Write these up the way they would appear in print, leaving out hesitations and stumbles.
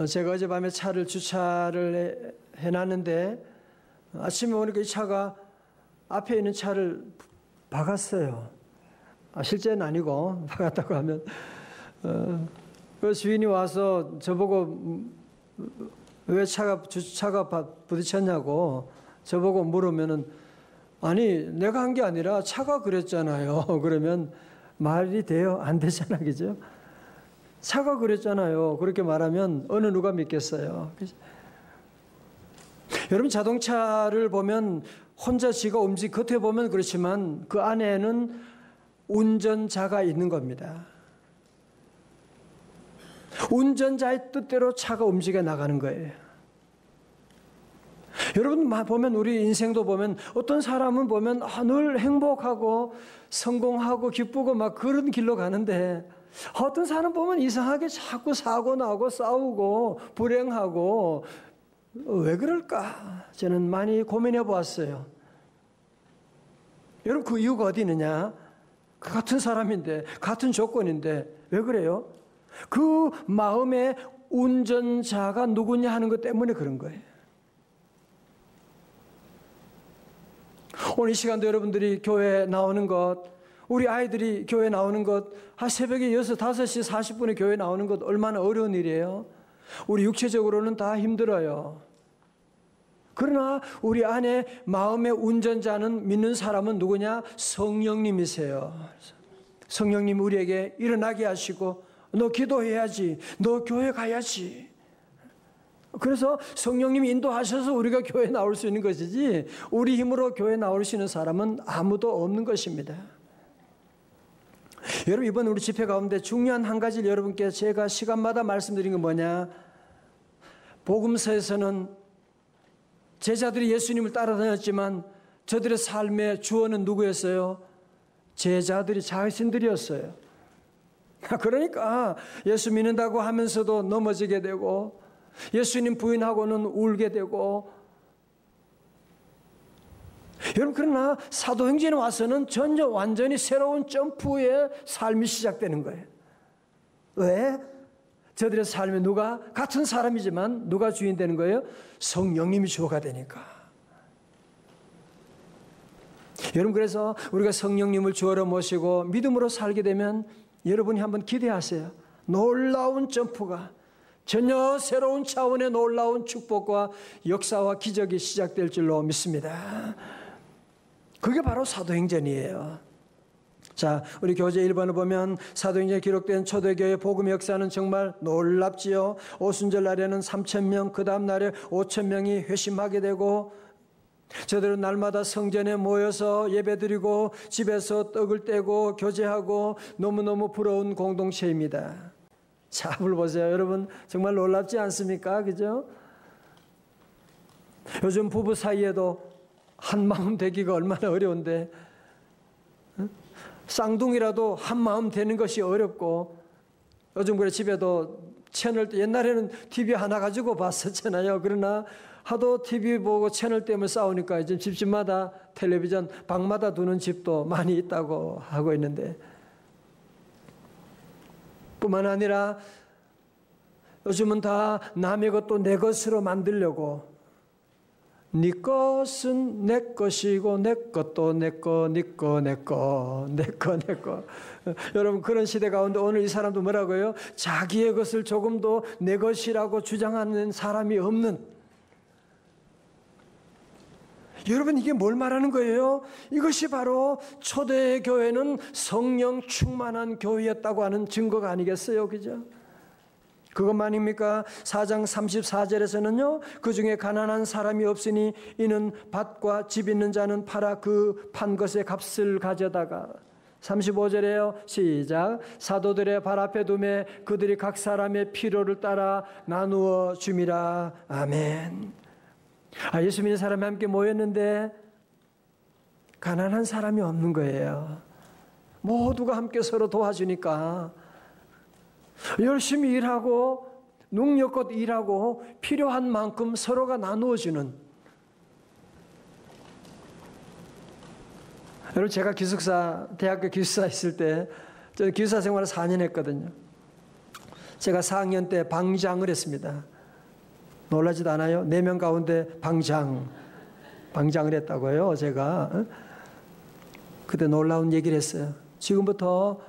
제가 어젯밤에 차를 주차를 해놨는데 아침에 오니까 이 차가 앞에 있는 차를 박았어요. 실제는 아니고 박았다고 하면 그 주인이 와서 저보고 왜 주차가 부딪혔냐고 저보고 물으면은 아니 내가 한 게 아니라 차가 그랬잖아요. 그러면 말이 돼요? 안 되잖아, 그죠? 차가 그랬잖아요. 그렇게 말하면 어느 누가 믿겠어요? 여러분 자동차를 보면 혼자 지가 겉에 보면 그렇지만 그 안에는 운전자가 있는 겁니다. 운전자의 뜻대로 차가 움직여 나가는 거예요. 여러분 보면 우리 인생도 보면 어떤 사람은 보면 늘 행복하고 성공하고 기쁘고 막 그런 길로 가는데 어떤 사람 보면 이상하게 자꾸 사고 나고 싸우고 불행하고 왜 그럴까? 저는 많이 고민해 보았어요. 여러분 그 이유가 어디 있느냐? 같은 사람인데 같은 조건인데 왜 그래요? 그 마음의 운전자가 누구냐 하는 것 때문에 그런 거예요. 오늘 이 시간도 여러분들이 교회 나오는 것, 우리 아이들이 교회 나오는 것, 새벽에 6, 5시 40분에 교회 나오는 것 얼마나 어려운 일이에요. 우리 육체적으로는 다 힘들어요. 그러나 우리 안에 마음의 운전자는 믿는 사람은 누구냐? 성령님이세요. 성령님 우리에게 일어나게 하시고 너 기도해야지, 너 교회 가야지. 그래서 성령님이 인도하셔서 우리가 교회 나올 수 있는 것이지 우리 힘으로 교회 나올 수 있는 사람은 아무도 없는 것입니다. 여러분 이번 우리 집회 가운데 중요한 한 가지를 여러분께 제가 시간마다 말씀드린 건 뭐냐? 복음서에서는 제자들이 예수님을 따라다녔지만 저들의 삶의 주어는 누구였어요? 제자들이 자신들이었어요. 그러니까 예수 믿는다고 하면서도 넘어지게 되고 예수님 부인하고는 울게 되고 여러분 그러나 사도행전에 와서는 전혀 완전히 새로운 점프의 삶이 시작되는 거예요. 왜? 저들의 삶에 누가 같은 사람이지만 누가 주인 되는 거예요? 성령님이 주어가 되니까. 여러분 그래서 우리가 성령님을 주어로 모시고 믿음으로 살게 되면 여러분이 한번 기대하세요. 놀라운 점프가 전혀 새로운 차원의 놀라운 축복과 역사와 기적이 시작될 줄로 믿습니다. 그게 바로 사도행전이에요. 자, 우리 교재 1번을 보면 사도행전에 기록된 초대교회 복음의 역사는 정말 놀랍지요. 오순절 날에는 3,000명, 그 다음 날에 5,000명이 회심하게 되고 저들은 날마다 성전에 모여서 예배드리고 집에서 떡을 떼고 교제하고 너무너무 부러운 공동체입니다. 자, 한번 보세요. 여러분 정말 놀랍지 않습니까? 그죠? 요즘 부부 사이에도 한마음 되기가 얼마나 어려운데 쌍둥이라도 한마음 되는 것이 어렵고 요즘 그래 집에도 채널 옛날에는 TV 하나 가지고 봤었잖아요. 그러나 하도 TV 보고 채널 때문에 싸우니까 이제 집집마다 텔레비전 방마다 두는 집도 많이 있다고 하고 있는데 뿐만 아니라 요즘은 다 남의 것도 내 것으로 만들려고 네 것은 내 것이고 내 것도 내 거, 네 거, 내 거, 내 거, 내 거. 여러분 그런 시대 가운데 오늘 이 사람도 뭐라고요? 자기의 것을 조금도 내 것이라고 주장하는 사람이 없는. 여러분 이게 뭘 말하는 거예요? 이것이 바로 초대교회는 성령 충만한 교회였다고 하는 증거가 아니겠어요? 그죠? 그것만입니까? 4장 34절에서는요. 그 중에 가난한 사람이 없으니 이는 밭과 집 있는 자는 팔아 그 판 것의 값을 가져다가 35절에요. 시작. 사도들의 발 앞에 두매 그들이 각 사람의 필요를 따라 나누어 줌이라. 아멘. 예수 믿는 사람이 함께 모였는데 가난한 사람이 없는 거예요. 모두가 함께 서로 도와주니까 열심히 일하고 능력껏 일하고 필요한 만큼 서로가 나누어주는. 여러분 제가 기숙사 대학교 기숙사 있을 때 저는 기숙사 생활을 4년 했거든요. 제가 4학년 때 방장을 했습니다. 놀라지도 않아요? 4명 가운데 방장을 했다고요. 제가 그때 놀라운 얘기를 했어요. 지금부터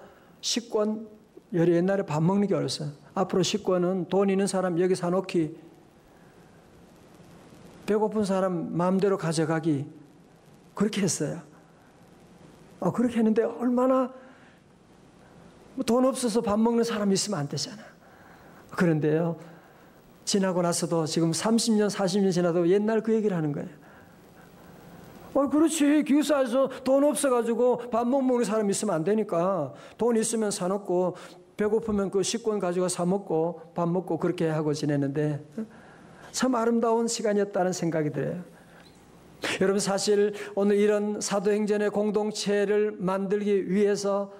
식권, 옛날에 밥 먹는 게 어렸어요. 앞으로 식권은 돈 있는 사람 여기 사놓기, 배고픈 사람 마음대로 가져가기, 그렇게 했어요. 그렇게 했는데 얼마나 돈 없어서 밥 먹는 사람 있으면 안 되잖아. 그런데요, 지나고 나서도 지금 30년, 40년 지나도 옛날 그 얘기를 하는 거예요. 그렇지. 기숙사에서 돈 없어가지고 밥 못 먹는 사람 있으면 안 되니까 돈 있으면 사놓고 배고프면 그 식권 가지고 사 먹고 밥 먹고 그렇게 하고 지냈는데 참 아름다운 시간이었다는 생각이 들어요. 여러분, 사실 오늘 이런 사도행전의 공동체를 만들기 위해서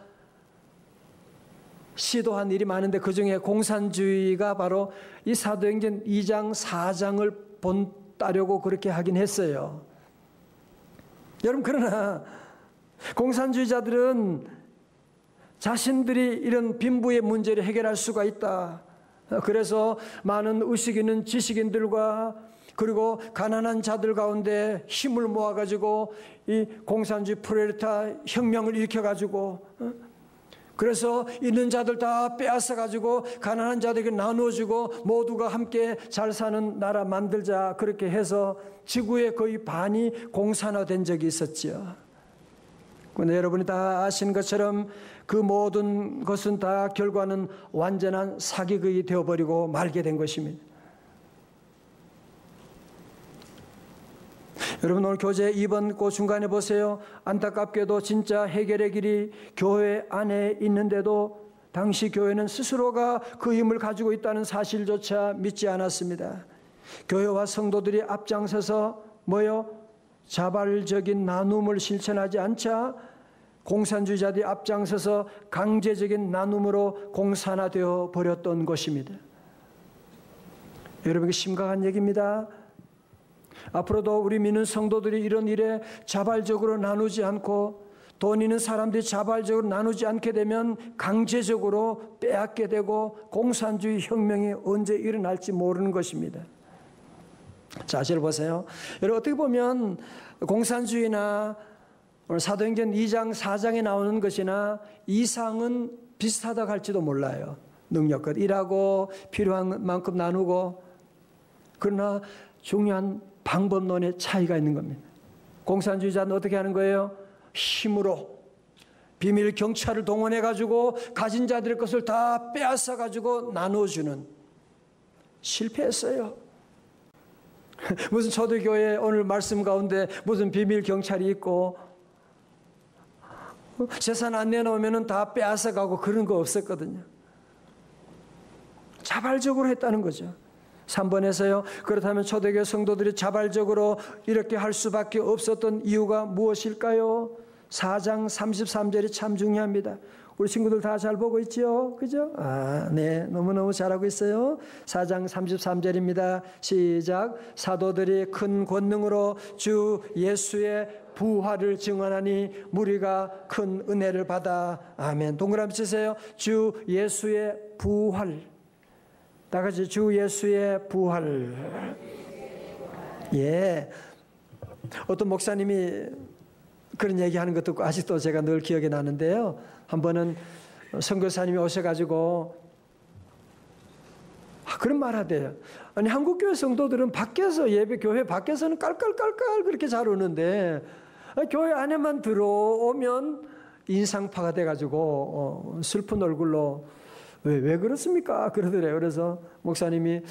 시도한 일이 많은데 그중에 공산주의가 바로 이 사도행전 2장 4장을 본따려고 그렇게 하긴 했어요. 여러분, 그러나 공산주의자들은 자신들이 이런 빈부의 문제를 해결할 수가 있다. 그래서 많은 의식 있는 지식인들과 그리고 가난한 자들 가운데 힘을 모아가지고 이 공산주의 프롤레타 혁명을 일으켜가지고 그래서 있는 자들 다 빼앗아가지고 가난한 자들에게 나누어주고 모두가 함께 잘 사는 나라 만들자, 그렇게 해서 지구의 거의 반이 공산화된 적이 있었지요. 그런데 여러분이 다 아시는 것처럼 그 모든 것은 다 결과는 완전한 사기극이 되어버리고 말게 된 것입니다. 여러분, 오늘 교재 2번 그 중간에 보세요. 안타깝게도 진짜 해결의 길이 교회 안에 있는데도 당시 교회는 스스로가 그 힘을 가지고 있다는 사실조차 믿지 않았습니다. 교회와 성도들이 앞장서서 자발적인 나눔을 실천하지 않자 공산주의자들이 앞장서서 강제적인 나눔으로 공산화되어 버렸던 것입니다. 여러분, 이게 심각한 얘기입니다. 앞으로도 우리 믿는 성도들이 이런 일에 자발적으로 나누지 않고 돈 있는 사람들이 자발적으로 나누지 않게 되면 강제적으로 빼앗게 되고 공산주의 혁명이 언제 일어날지 모르는 것입니다. 사실 보세요. 여러분, 어떻게 보면 공산주의나 오늘 사도행전 2장 4장에 나오는 것이나 이상은 비슷하다고 할지도 몰라요. 능력껏 일하고 필요한 만큼 나누고, 그러나 중요한 방법론의 차이가 있는 겁니다. 공산주의자는 어떻게 하는 거예요? 힘으로 비밀 경찰을 동원해가지고 가진 자들의 것을 다 빼앗아가지고 나누어주는, 실패했어요. 무슨 초대교회 오늘 말씀 가운데 무슨 비밀 경찰이 있고 재산 안 내놓으면 다 빼앗아가고 그런 거 없었거든요. 자발적으로 했다는 거죠. 3번에서요. 그렇다면 초대교회 성도들이 자발적으로 이렇게 할 수밖에 없었던 이유가 무엇일까요? 4장 33절이 참 중요합니다. 우리 친구들 다 잘 보고 있죠? 그죠? 네. 너무너무 잘하고 있어요. 4장 33절입니다. 시작. 사도들이 큰 권능으로 주 예수의 부활을 증언하니 무리가 큰 은혜를 받아. 아멘. 동그라미 치세요. 주 예수의 부활. 다 같이 주 예수의 부활. 예. 어떤 목사님이 그런 얘기하는 것 듣고 아직도 제가 늘 기억이 나는데요. 한 번은 선교사님이 오셔가지고 그런 말 하대요. 아니, 한국교회 성도들은 밖에서 교회 밖에서는 깔깔깔깔 그렇게 잘 오는데 교회 안에만 들어오면 인상파가 돼가지고 슬픈 얼굴로 왜 그렇습니까? 그러더래요. 그래서 목사님이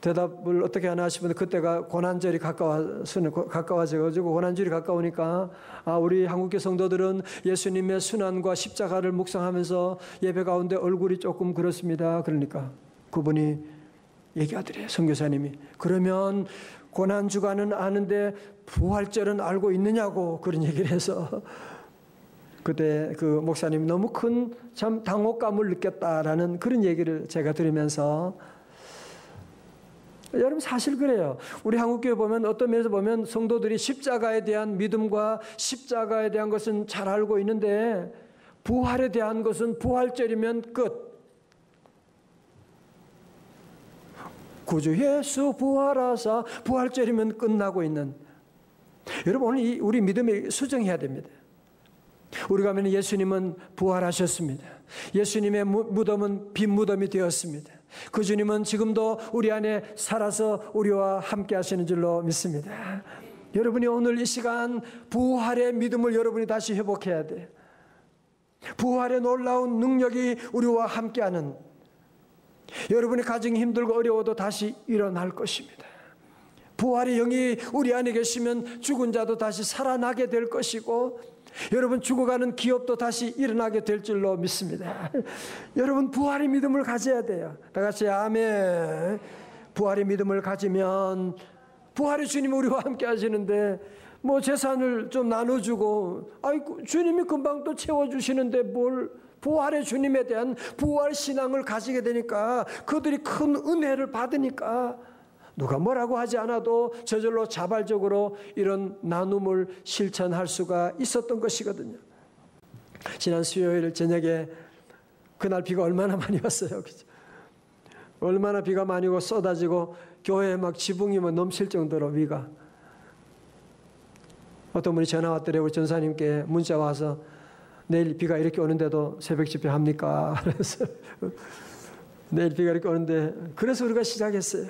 대답을 어떻게 하나 싶은데 그때가 고난절이 가까워져가지고 고난절이 가까우니까 우리 한국교 성도들은 예수님의 순환과 십자가를 묵상하면서 예배 가운데 얼굴이 조금 그렇습니다. 그러니까 그분이 얘기하더래요. 선교사님이. 그러면 고난주간은 아는데 부활절은 알고 있느냐고 그런 얘기를 해서 그때 그 목사님이 너무 큰 참 당혹감을 느꼈다라는 그런 얘기를 제가 들으면서 여러분 사실 그래요. 우리 한국교회 보면 어떤 면에서 보면 성도들이 십자가에 대한 믿음과 십자가에 대한 것은 잘 알고 있는데 부활에 대한 것은 부활절이면 끝. 구주 예수 부활하사, 부활절이면 끝나고 있는, 여러분 오늘 우리 믿음을 수정해야 됩니다. 우리가 보면 예수님은 부활하셨습니다. 예수님의 무덤은 빈 무덤이 되었습니다. 그 주님은 지금도 우리 안에 살아서 우리와 함께 하시는 줄로 믿습니다. 여러분이 오늘 이 시간 부활의 믿음을 여러분이 다시 회복해야 돼요. 부활의 놀라운 능력이 우리와 함께하는, 여러분의 가정이 힘들고 어려워도 다시 일어날 것입니다. 부활의 영이 우리 안에 계시면 죽은 자도 다시 살아나게 될 것이고, 여러분 죽어가는 기업도 다시 일어나게 될 줄로 믿습니다. 여러분 부활의 믿음을 가져야 돼요. 다 같이 아멘. 부활의 믿음을 가지면, 부활의 주님이 우리와 함께 하시는데 뭐 재산을 좀 나눠주고, 아이고 주님이 금방 또 채워주시는데 뭘, 부활의 주님에 대한 부활 신앙을 가지게 되니까, 그들이 큰 은혜를 받으니까 누가 뭐라고 하지 않아도 저절로 자발적으로 이런 나눔을 실천할 수가 있었던 것이거든요. 지난 수요일 저녁에 그날 비가 얼마나 많이 왔어요. 그죠? 얼마나 비가 많이 오고 쏟아지고 교회에 막 지붕이 막 넘칠 정도로 위가. 어떤 분이 전화 왔더래요. 우리 전사님께 문자 와서 내일 비가 이렇게 오는데도 새벽 집회 합니까? 그래서 내일 비가 이렇게 오는데, 그래서 우리가 시작했어요.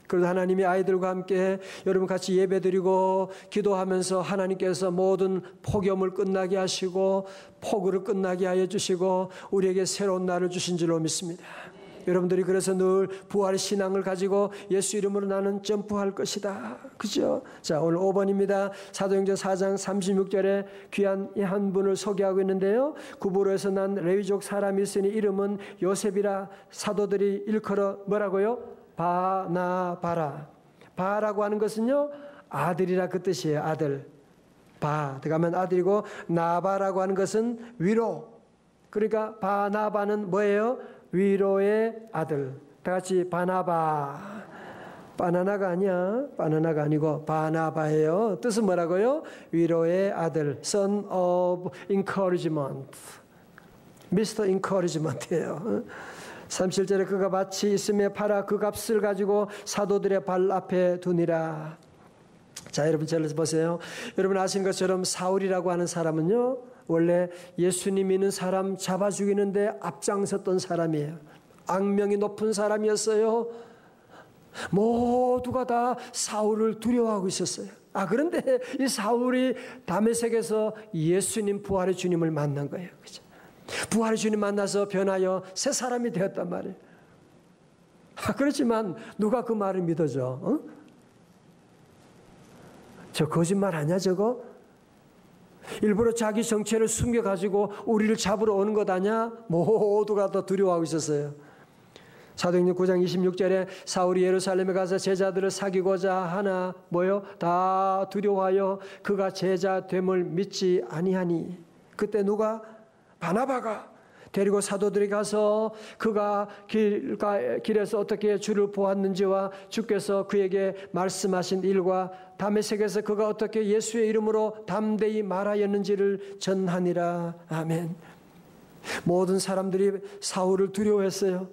그래서 하나님이 아이들과 함께 여러분 같이 예배드리고 기도하면서 하나님께서 모든 폭염을 끝나게 하시고 폭우를 끝나게 하여 주시고 우리에게 새로운 날을 주신 줄로 믿습니다. 여러분들이 그래서 늘 부활의 신앙을 가지고 예수 이름으로 나는 점프할 것이다. 그죠? 자, 오늘 5번입니다. 사도행전 4장 36절에 귀한 한 분을 소개하고 있는데요. 구브로에서 난 레위족 사람이 있으니 이름은 요셉이라. 사도들이 일컬어 뭐라고요? 바나바라. 바라고 하는 것은요, 아들이라 그 뜻이에요. 아들. 바 들어가면 아들이고, 나바라고 하는 것은 위로. 그러니까 바나바는 뭐예요? 위로의 아들. 다 같이 바나바. 바나나가 아니야. 바나나가 아니고 바나바예요. 뜻은 뭐라고요? 위로의 아들. Son of encouragement. Mr. Encouragement예요. 37절에 그가 밭이 있음에 팔아 그 값을 가지고 사도들의 발 앞에 두니라. 자, 여러분 저를 보세요. 여러분 아신 것처럼 사울이라고 하는 사람은요, 원래 예수님 믿는 사람 잡아 죽이는데 앞장섰던 사람이에요. 악명이 높은 사람이었어요. 모두가 다 사울을 두려워하고 있었어요. 그런데 이 사울이 다메섹에서 예수님 부활의 주님을 만난 거예요. 그죠? 부활의 주님 만나서 변하여 새 사람이 되었단 말이에요. 그렇지만 누가 그 말을 믿어줘? 어? 저 거짓말 아니야 저거? 일부러 자기 정체를 숨겨가지고 우리를 잡으러 오는 것 아니야? 모두가 더 두려워하고 있었어요. 사도행전 9장 26절에 사울이 예루살렘에 가서 제자들을 사귀고자 하나 뭐요? 다 두려워하여 그가 제자됨을 믿지 아니하니. 그때 누가? 바나바가 데리고 사도들이 가서 그가 길에서 어떻게 주를 보았는지와 주께서 그에게 말씀하신 일과 다메섹에서 그가 어떻게 예수의 이름으로 담대히 말하였는지를 전하니라. 아멘. 모든 사람들이 사울을 두려워했어요.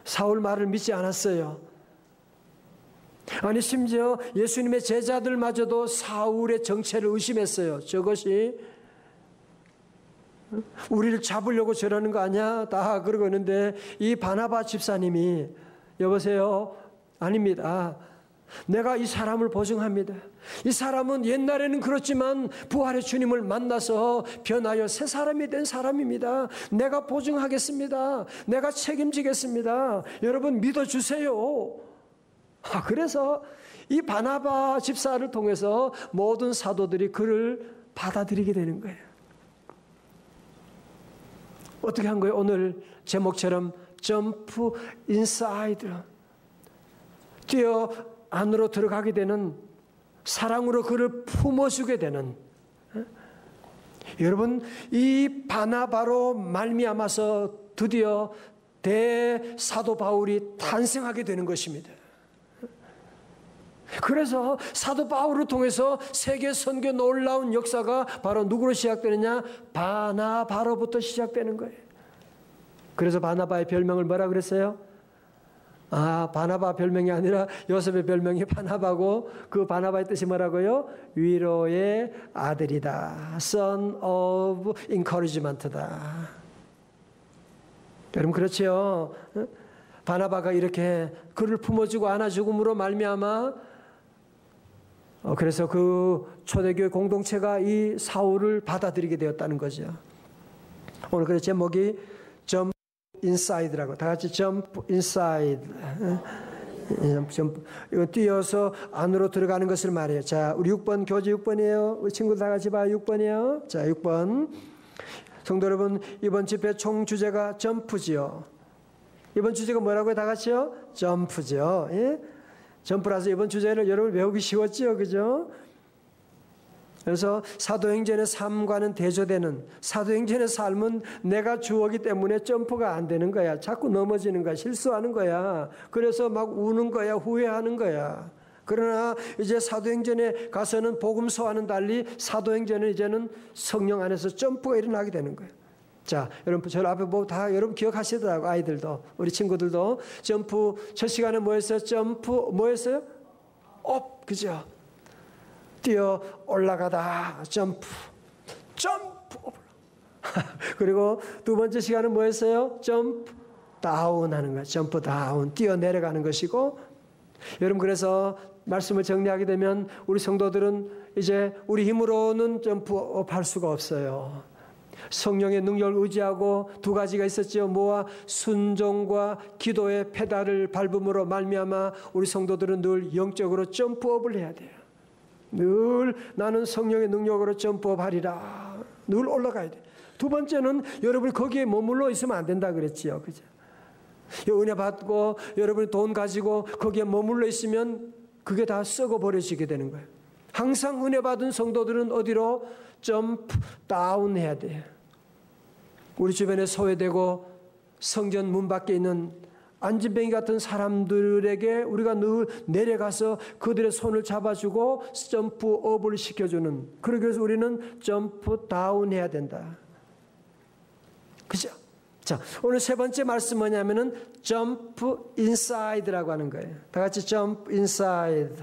사울 말을 믿지 않았어요. 아니 심지어 예수님의 제자들마저도 사울의 정체를 의심했어요. 저것이 우리를 잡으려고 저러는 거 아니야? 다 그러고 있는데 이 바나바 집사님이 여보세요? 아닙니다. 내가 이 사람을 보증합니다. 이 사람은 옛날에는 그렇지만 부활의 주님을 만나서 변하여 새 사람이 된 사람입니다. 내가 보증하겠습니다. 내가 책임지겠습니다. 여러분 믿어주세요. 그래서 이 바나바 집사를 통해서 모든 사도들이 그를 받아들이게 되는 거예요. 어떻게 한 거예요? 오늘 제목처럼 점프 인사이드, 뛰어 안으로 들어가게 되는, 사랑으로 그를 품어주게 되는. 여러분 이 바나바로 말미암아서 드디어 대사도 바울이 탄생하게 되는 것입니다. 그래서 사도 바울을 통해서 세계 선교 놀라운 역사가 바로 누구로 시작되느냐? 바나바로부터 시작되는 거예요. 그래서 바나바의 별명을 뭐라 그랬어요? 바나바 별명이 아니라 요셉의 별명이 바나바고 그 바나바의 뜻이 뭐라고요? 위로의 아들이다. Son of encouragement다. 여러분 그렇죠? 바나바가 이렇게 그를 품어주고 안아주음으로 말미암아 그래서 그 초대교회 공동체가 이 사울을 받아들이게 되었다는 거죠. 오늘 그 제목이 Jump Inside라고. 다 같이 Jump Inside. 이거 뛰어서 안으로 들어가는 것을 말해요. 자, 우리 6번 교재 6번이에요. 우리 친구들 다 같이 봐요. 6번이에요. 자, 6번. 성도 여러분, 이번 집회 총 주제가 점프지요. 이번 주제가 뭐라고요? 다 같이요? 점프죠. 예? 점프라서 이번 주제를 여러분 외우기 쉬웠죠, 그죠? 그래서 사도행전의 삶과는 대조되는 사도행전의 삶은 내가 주어기 때문에 점프가 안 되는 거야. 자꾸 넘어지는 거야. 실수하는 거야. 그래서 막 우는 거야. 후회하는 거야. 그러나 이제 사도행전에 가서는 복음서와는 달리 사도행전은 이제는 성령 안에서 점프가 일어나게 되는 거예요. 자, 여러분 저 앞에 보고 다 여러분 기억하시더라고. 아이들도 우리 친구들도 점프 첫 시간에 뭐였어요? 점프 뭐였어요? 업, 그죠? 뛰어 올라가다 점프 그리고 두 번째 시간은 뭐였어요? 점프 다운 하는 거예요. 점프 다운 뛰어 내려가는 것이고 여러분 그래서 말씀을 정리하게 되면 우리 성도들은 이제 우리 힘으로는 점프업 할 수가 없어요. 성령의 능력을 의지하고 두 가지가 있었죠. 뭐와 순종과 기도의 페달을 밟음으로 말미암아 우리 성도들은 늘 영적으로 점프업을 해야 돼요. 늘 나는 성령의 능력으로 점프업 하리라. 늘 올라가야 돼. 두 번째는 여러분이 거기에 머물러 있으면 안 된다 그랬지요. 그죠? 은혜 받고 여러분이 돈 가지고 거기에 머물러 있으면 그게 다 썩어 버려지게 되는 거예요. 항상 은혜 받은 성도들은 어디로? 점프 다운 해야 돼요. 우리 주변에 소외되고 성전 문 밖에 있는 안진뱅이 같은 사람들에게 우리가 늘 내려가서 그들의 손을 잡아주고 점프업을 시켜주는, 그러기 위해서 우리는 점프 다운 해야 된다. 그죠? 자, 오늘 세 번째 말씀 뭐냐면은 점프 인사이드라고 하는 거예요. 다 같이 점프 인사이드.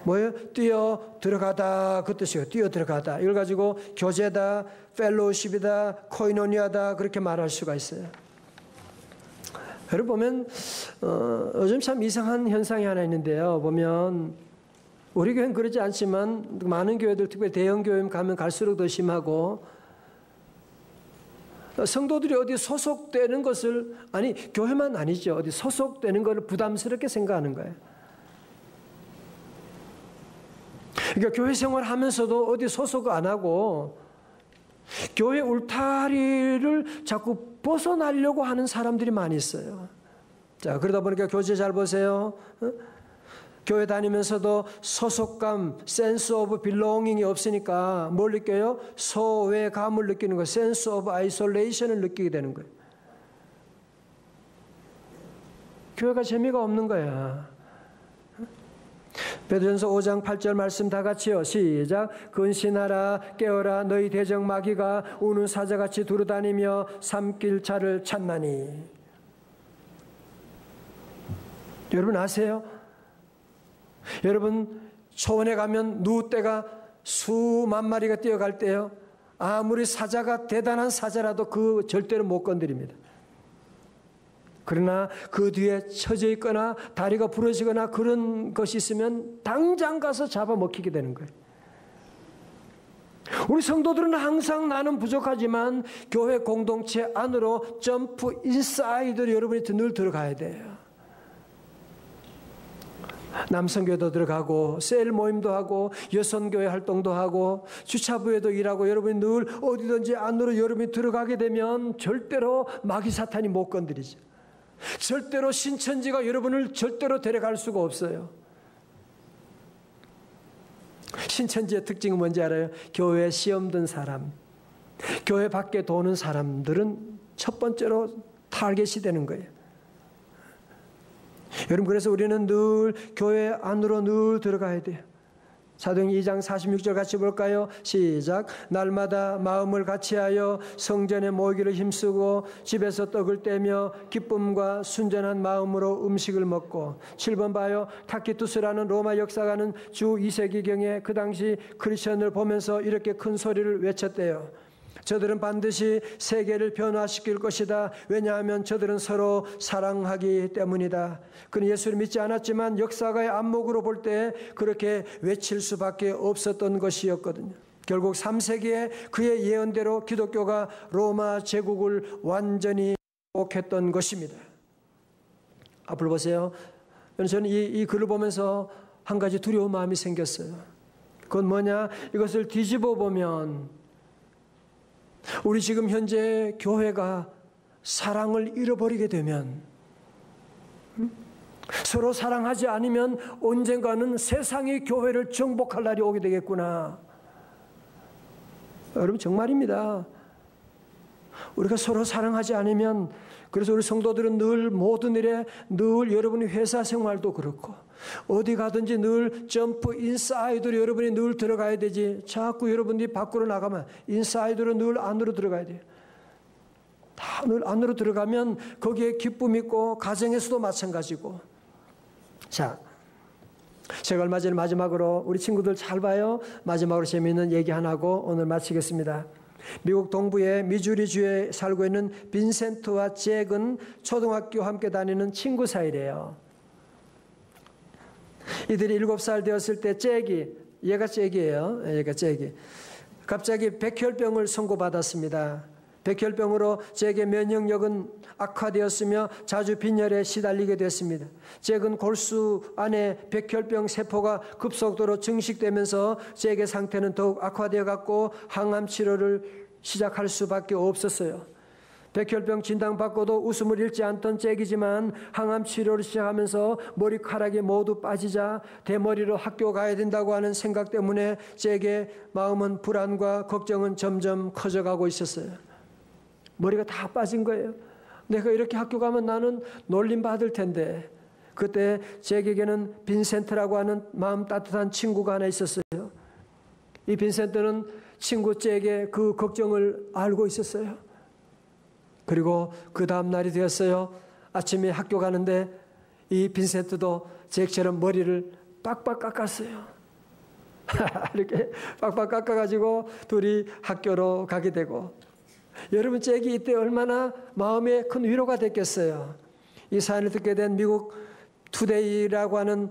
뭐예요? 뛰어 들어가다 그 뜻이에요. 뛰어 들어가다. 이걸 가지고 교제다, 펠로우십이다, 코이노니아다 그렇게 말할 수가 있어요. 여러분 보면 요즘 참 이상한 현상이 하나 있는데요. 보면 우리 교회는 그러지 않지만 많은 교회들 특별히 대형 교회 가면 갈수록 더 심하고 성도들이 어디 소속되는 것을 교회만 아니죠. 어디 소속되는 것을 부담스럽게 생각하는 거예요. 그러니까 교회 생활하면서도 어디 소속 안 하고 교회 울타리를 자꾸 벗어나려고 하는 사람들이 많이 있어요. 자, 그러다 보니까 교제 잘 보세요. 교회 다니면서도 소속감, sense of belonging이 없으니까 뭘 느껴요? 소외감을 느끼는 거예요. sense of isolation을 느끼게 되는 거예요. 교회가 재미가 없는 거야. 베드로전서 5장 8절 말씀 다 같이요. 시작. 근신하라 깨어라 너희 대적 마귀가 우는 사자같이 두루다니며 삼킬 자를 찾나니. 여러분 아세요? 여러분 초원에 가면 누떼가 수만 마리가 뛰어갈 때요. 아무리 사자가 대단한 사자라도 그 절대로 못 건드립니다. 그러나 그 뒤에 처져 있거나 다리가 부러지거나 그런 것이 있으면 당장 가서 잡아먹히게 되는 거예요. 우리 성도들은 항상 나는 부족하지만 교회 공동체 안으로 점프 인사이드로 여러분이 늘 들어가야 돼요. 남성교회도 들어가고 셀 모임도 하고 여성교회 활동도 하고 주차부에도 일하고 여러분이 늘 어디든지 안으로 여러분이 들어가게 되면 절대로 마귀 사탄이 못 건드리죠. 절대로 신천지가 여러분을 절대로 데려갈 수가 없어요. 신천지의 특징은 뭔지 알아요? 교회에 시험 든 사람, 교회 밖에 도는 사람들은 첫 번째로 타겟이 되는 거예요. 여러분 그래서 우리는 늘 교회 안으로 늘 들어가야 돼요. 사도행전 2장 46절 같이 볼까요? 시작. 날마다 마음을 같이하여 성전에 모이기를 힘쓰고 집에서 떡을 떼며 기쁨과 순전한 마음으로 음식을 먹고. 7번 봐요. 타키투스라는 로마 역사가는 주 2세기경에 그 당시 크리스천을 보면서 이렇게 큰 소리를 외쳤대요. 저들은 반드시 세계를 변화시킬 것이다. 왜냐하면 저들은 서로 사랑하기 때문이다. 그는 예수를 믿지 않았지만 역사가의 안목으로 볼 때 그렇게 외칠 수밖에 없었던 것이었거든요. 결국 3세기에 그의 예언대로 기독교가 로마 제국을 완전히 회복했던 것입니다. 앞으로 보세요. 저는 이 글을 보면서 한 가지 두려운 마음이 생겼어요. 그건 뭐냐? 이것을 뒤집어 보면 우리 지금 현재 교회가 사랑을 잃어버리게 되면, 서로 사랑하지 않으면 언젠가는 세상이 교회를 정복할 날이 오게 되겠구나. 여러분 정말입니다. 우리가 서로 사랑하지 않으면, 그래서 우리 성도들은 늘 모든 일에, 늘 여러분이 회사 생활도 그렇고 어디 가든지 늘 점프 인사이드로 여러분이 늘 들어가야 되지. 자꾸 여러분들이 밖으로 나가면 인사이드로 늘 안으로 들어가야 돼요. 다 늘 안으로 들어가면 거기에 기쁨 있고, 가정에서도 마찬가지고. 자, 제가 얼마 전에 마지막으로, 우리 친구들 잘 봐요. 마지막으로 재미있는 얘기 하나 하고 오늘 마치겠습니다. 미국 동부의 미주리주에 살고 있는 빈센트와 잭은 초등학교 함께 다니는 친구 사이래요. 이들이 7살 되었을 때 얘가 잭이에요. 갑자기 백혈병을 선고받았습니다. 백혈병으로 잭의 면역력은 악화되었으며 자주 빈혈에 시달리게 됐습니다. 잭은 골수 안에 백혈병 세포가 급속도로 증식되면서 잭의 상태는 더욱 악화되어 갔고 항암 치료를 시작할 수밖에 없었어요. 백혈병 진단받고도 웃음을 잃지 않던 잭이지만 항암 치료를 시작하면서 머리카락이 모두 빠지자 대머리로 학교 가야 된다고 하는 생각 때문에 잭의 마음은 불안과 걱정은 점점 커져가고 있었어요. 머리가 다 빠진 거예요. 내가 이렇게 학교 가면 나는 놀림받을 텐데. 그때 잭에게는 빈센트라고 하는 마음 따뜻한 친구가 하나 있었어요. 이 빈센트는 친구 잭의 그 걱정을 알고 있었어요. 그리고 그 다음 날이 되었어요. 아침에 학교 가는데 이 빈센트도 잭처럼 머리를 빡빡 깎았어요. 이렇게 빡빡 깎아가지고 둘이 학교로 가게 되고, 여러분 잭이 이때 얼마나 마음에 큰 위로가 됐겠어요. 이 사연을 듣게 된 미국 투데이라고 하는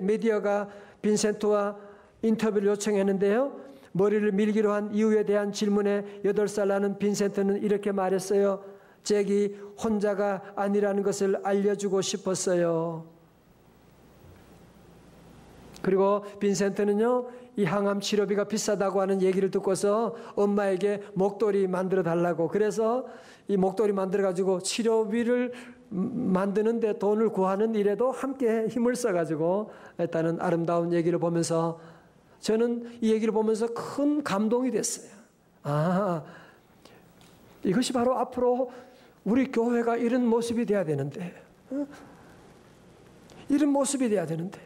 미디어가 빈센트와 인터뷰를 요청했는데요. 머리를 밀기로 한 이유에 대한 질문에 8살 나는 빈센트는 이렇게 말했어요. 잭이 혼자가 아니라는 것을 알려주고 싶었어요. 그리고 빈센트는요, 이 항암 치료비가 비싸다고 하는 얘기를 듣고서 엄마에게 목도리 만들어 달라고, 그래서 이 목도리 만들어 가지고 치료비를 만드는데 돈을 구하는 일에도 함께 힘을 써가지고 했다는 아름다운 얘기를 보면서 저는 이 얘기를 보면서 큰 감동이 됐어요. 아, 이것이 바로 앞으로 우리 교회가 이런 모습이 돼야 되는데, 이런 모습이 돼야 되는데,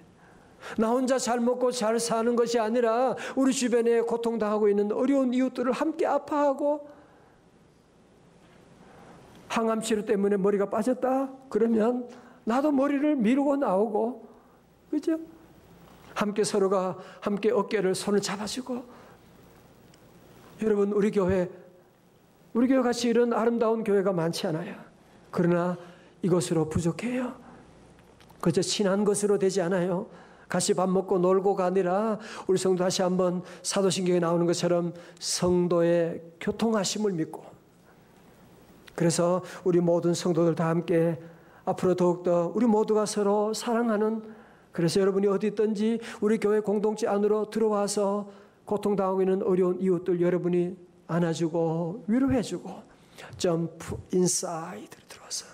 나 혼자 잘 먹고 잘 사는 것이 아니라 우리 주변에 고통당하고 있는 어려운 이웃들을 함께 아파하고, 항암 치료 때문에 머리가 빠졌다? 그러면 나도 머리를 미루고 나오고, 그죠? 함께 서로가 함께 어깨를 손을 잡아주고. 여러분, 우리 교회 같이 이런 아름다운 교회가 많지 않아요. 그러나 이것으로 부족해요. 그저 친한 것으로 되지 않아요. 같이 밥 먹고 놀고가 아니라 우리 성도 다시 한번 사도신경에 나오는 것처럼 성도의 교통하심을 믿고, 그래서 우리 모든 성도들 다 함께 앞으로 더욱더 우리 모두가 서로 사랑하는, 그래서 여러분이 어디 있든지 우리 교회 공동체 안으로 들어와서 고통당하고 있는 어려운 이웃들 여러분이 안아주고 위로해주고, 점프 인사이드로 들어와서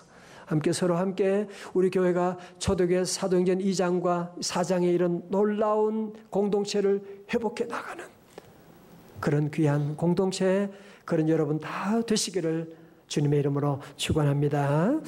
함께 서로 함께 우리 교회가 초대교회 사도행전 2장과 4장의 이런 놀라운 공동체를 회복해 나가는 그런 귀한 공동체, 그런 여러분 다 되시기를 주님의 이름으로 축원합니다.